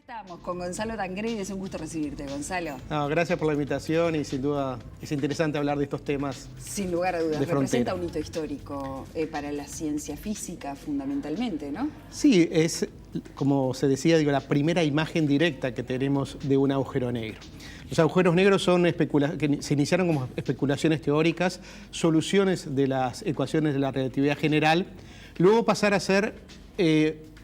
estamos con Gonzalo Tangredi, es un gusto recibirte, Gonzalo. No, gracias por la invitación y sin duda es interesante hablar de estos temas. Sin lugar a dudas, de representa frontera. un hito histórico para la ciencia física fundamentalmente, ¿no? Sí, es, como se decía, la primera imagen directa que tenemos de un agujero negro. Los agujeros negros son que se iniciaron como especulaciones teóricas, soluciones de las ecuaciones de la relatividad general, luego pasar a ser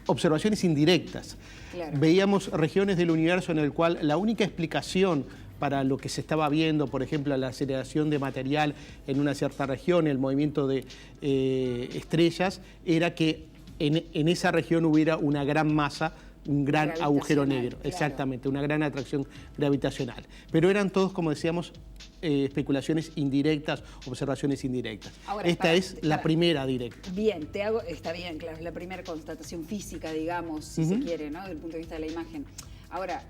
observaciones indirectas. Claro. Veíamos regiones del universo en el cual la única explicación para lo que se estaba viendo, por ejemplo, la aceleración de material en una cierta región, el movimiento de estrellas, era que en esa región hubiera una gran masa, un gran agujero negro, claro. Exactamente, una gran atracción gravitacional. Pero eran todos, como decíamos, especulaciones indirectas, observaciones indirectas. Ahora, Esta es la primera directa. Bien, está bien, claro, es la primera constatación física, digamos, si se quiere, ¿no? Desde el punto de vista de la imagen. Ahora,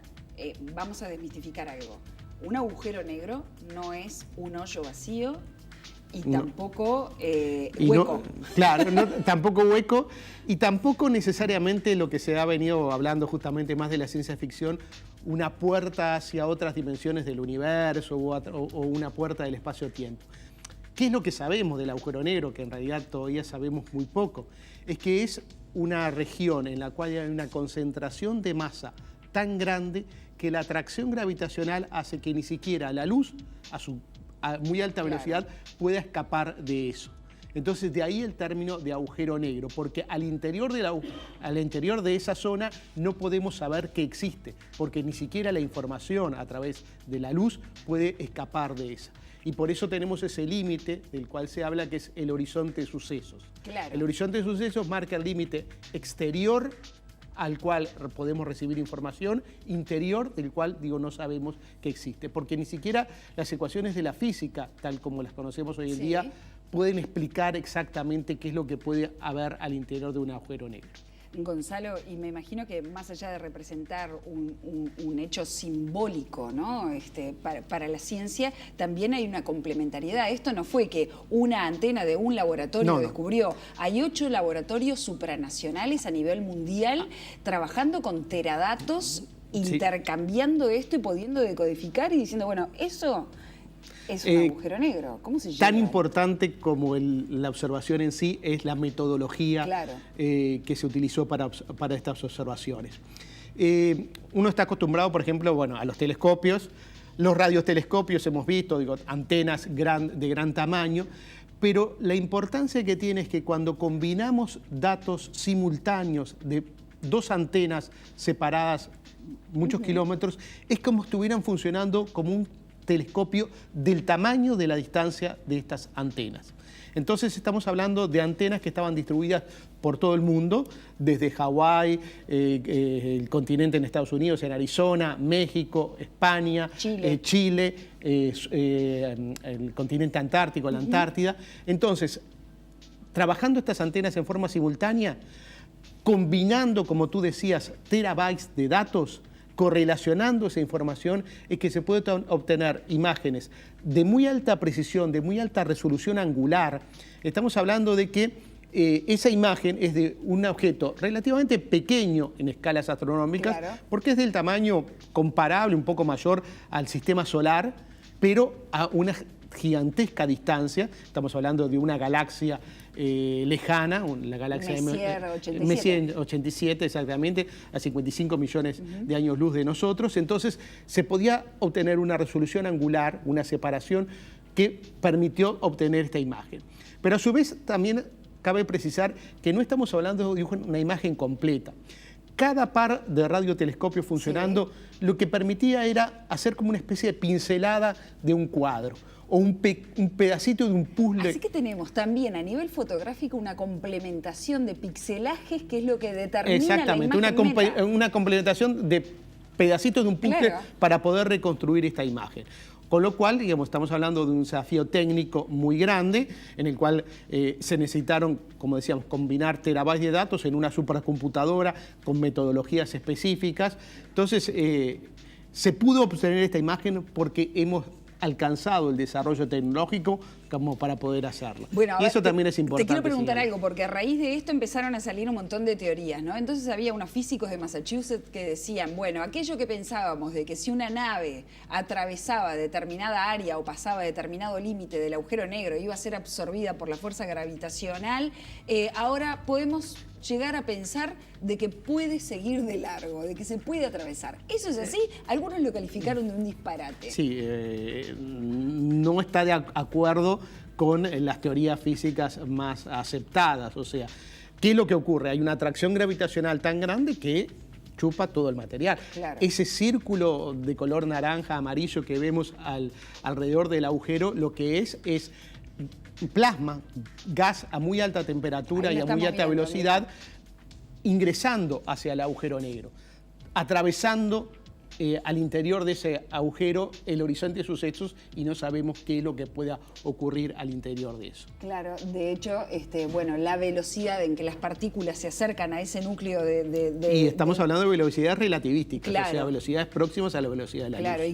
vamos a desmistificar algo. Un agujero negro no es un hoyo vacío y tampoco hueco. Tampoco hueco y tampoco necesariamente lo que se ha venido hablando justamente más de la ciencia ficción, una puerta hacia otras dimensiones del universo o una puerta del espacio-tiempo. ¿Qué es lo que sabemos del agujero negro? Que en realidad todavía sabemos muy poco. Es que es una región en la cual hay una concentración de masa tan grande que la atracción gravitacional hace que ni siquiera la luz a muy alta velocidad pueda escapar de eso. Entonces, de ahí el término de agujero negro, porque al interior de esa zona no podemos saber que existe, porque ni siquiera la información a través de la luz puede escapar de esa. Y por eso tenemos ese límite del cual se habla, que es el horizonte de sucesos. Claro. El horizonte de sucesos marca el límite exterior al cual podemos recibir información, interior del cual, no sabemos que existe. Porque ni siquiera las ecuaciones de la física, tal como las conocemos hoy en día, pueden explicar exactamente qué es lo que puede haber al interior de un agujero negro. Gonzalo, y me imagino que más allá de representar un hecho simbólico, ¿no? Para la ciencia, también hay una complementariedad. Esto no fue que una antena de un laboratorio descubrió. Hay 8 laboratorios supranacionales a nivel mundial trabajando con teradatos, intercambiando esto y pudiendo decodificar y diciendo, bueno, eso es un agujero negro. ¿Cómo se llama? Tan importante como la observación en sí es la metodología que se utilizó para estas observaciones. Uno está acostumbrado, por ejemplo, a los telescopios, los radiotelescopios hemos visto, antenas de gran tamaño, pero la importancia que tiene es que cuando combinamos datos simultáneos de 2 antenas separadas muchos kilómetros, es como si estuvieran funcionando como un telescopio del tamaño de la distancia de estas antenas. Entonces estamos hablando de antenas que estaban distribuidas por todo el mundo, desde Hawái, el continente en Estados Unidos, en Arizona, México, España, Chile, el continente antártico, la Antártida. Entonces, trabajando estas antenas en forma simultánea, combinando, como tú decías, terabytes de datos, correlacionando esa información, es que se puede obtener imágenes de muy alta precisión, de muy alta resolución angular. Estamos hablando de que esa imagen es de un objeto relativamente pequeño en escalas astronómicas, porque es del tamaño comparable, un poco mayor al sistema solar, pero a una gigantesca distancia. Estamos hablando de una galaxia lejana, la galaxia Messier 87, exactamente, a 55 millones de años luz de nosotros. Entonces se podía obtener una resolución angular, una separación que permitió obtener esta imagen. Pero a su vez también cabe precisar que no estamos hablando de una imagen completa. Cada par de radiotelescopios funcionando lo que permitía era hacer como una especie de pincelada de un cuadro o un pedacito de un puzzle. Así que tenemos también a nivel fotográfico una complementación de pixelajes que es lo que determina la imagen una complementación de pedacitos de un puzzle para poder reconstruir esta imagen. Con lo cual, estamos hablando de un desafío técnico muy grande, en el cual se necesitaron, como decíamos, combinar terabytes de datos en una supercomputadora con metodologías específicas. Entonces, se pudo obtener esta imagen porque hemos alcanzado el desarrollo tecnológico como para poder hacerlo. Bueno, y eso también es importante. Te quiero preguntar algo, porque a raíz de esto empezaron a salir un montón de teorías, ¿no? Entonces había unos físicos de Massachusetts que decían, bueno, aquello que pensábamos de que si una nave atravesaba determinada área o pasaba determinado límite del agujero negro iba a ser absorbida por la fuerza gravitacional, ahora podemos llegar a pensar de que puede seguir de largo, de que se puede atravesar. ¿Eso es así? Algunos lo calificaron de un disparate. Sí, no está de acuerdo con las teorías físicas más aceptadas. O sea, ¿qué es lo que ocurre? Hay una atracción gravitacional tan grande que chupa todo el material. Claro. Ese círculo de color naranja, amarillo que vemos alrededor del agujero, lo que es plasma, gas a muy alta temperatura y a muy alta velocidad, ingresando hacia el agujero negro, atravesando al interior de ese agujero el horizonte de sucesos y no sabemos qué es lo que pueda ocurrir al interior de eso. Claro, de hecho, bueno, la velocidad en que las partículas se acercan a ese núcleo y estamos hablando de velocidades relativísticas, claro, o sea, velocidades próximas a la velocidad de la luz. Claro, y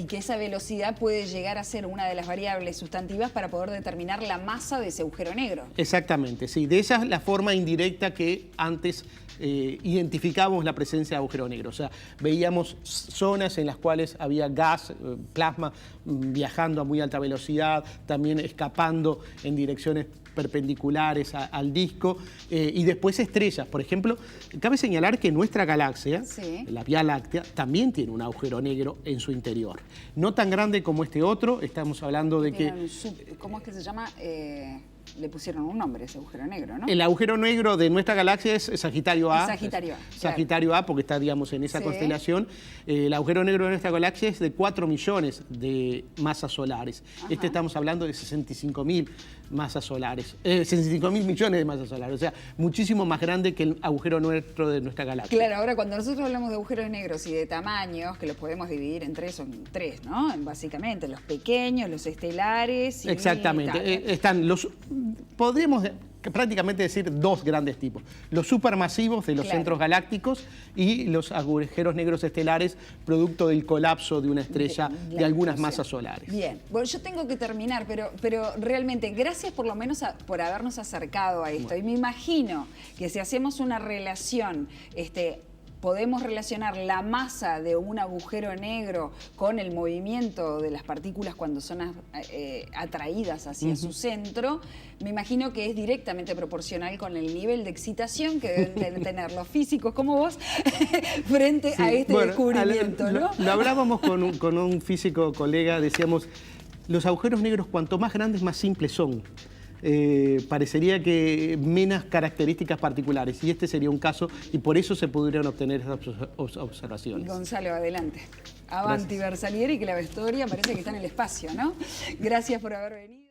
que esa velocidad puede llegar a ser una de las variables sustantivas para poder determinar la masa de ese agujero negro. Exactamente, sí. De esa es la forma indirecta que antes identificábamos la presencia de agujero negro. O sea, veíamos zonas en las cuales había gas, plasma viajando a muy alta velocidad, también escapando en direcciones perpendiculares al disco, y después estrellas. Por ejemplo, cabe señalar que nuestra galaxia, sí, la Vía Láctea, también tiene un agujero negro en su interior. No tan grande como este otro, estamos hablando de que... ¿Cómo es que se llama? Le pusieron un nombre a ese agujero negro, ¿no? El agujero negro de nuestra galaxia es Sagitario A. Sagitario A. Sagitario A, porque está, digamos, en esa constelación. El agujero negro de nuestra galaxia es de 4 millones de masas solares. Ajá. Estamos hablando de 65.000 masas solares. 65.000 millones de masas solares. O sea, muchísimo más grande que el agujero negro de nuestra galaxia. Claro, ahora cuando nosotros hablamos de agujeros negros y de tamaños, que los podemos dividir en tres, son tres, ¿no? Básicamente, los pequeños, los estelares y... Exactamente. Están los... Podríamos prácticamente decir dos grandes tipos. Los supermasivos de los centros galácticos y los agujeros negros estelares producto del colapso de una estrella de algunas masas solares. Bien, bueno, yo tengo que terminar, pero realmente gracias por lo menos por habernos acercado a esto. Bueno. Y me imagino que si hacemos una relación... podemos relacionar la masa de un agujero negro con el movimiento de las partículas cuando son atraídas hacia su centro. Me imagino que es directamente proporcional con el nivel de excitación que deben tener los físicos como vos frente a este descubrimiento, ¿no? Lo hablábamos con un físico colega, decíamos, los agujeros negros cuanto más grandes, más simples son. Parecería que menos características particulares, y este sería un caso, y por eso se pudieron obtener esas observaciones. Gonzalo, adelante. Avanti Versalieri, que la historia parece que está en el espacio, ¿no? Gracias por haber venido.